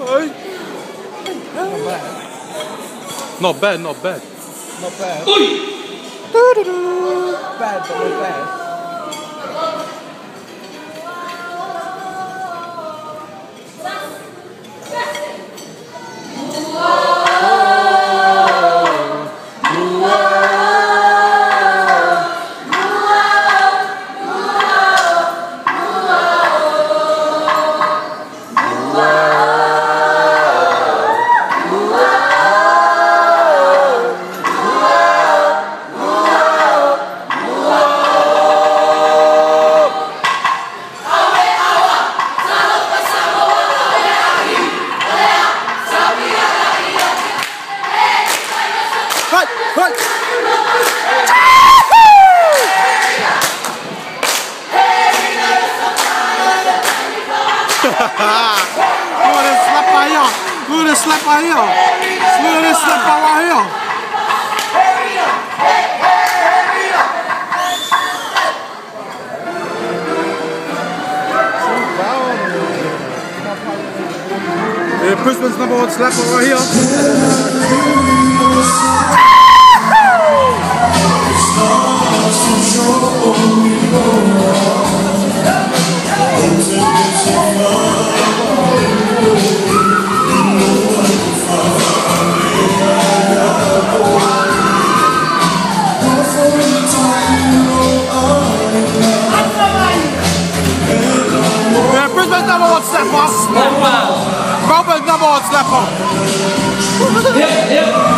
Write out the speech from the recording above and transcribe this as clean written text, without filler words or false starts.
Not bad, not bad. Not bad. Bad, but not bad. Look at this slap right here. Look at this slap right here. Yeah, Brisbane's #1 slapper right here. Brisbane's #1 slapper. Melbourne's #1 slapper. Yep.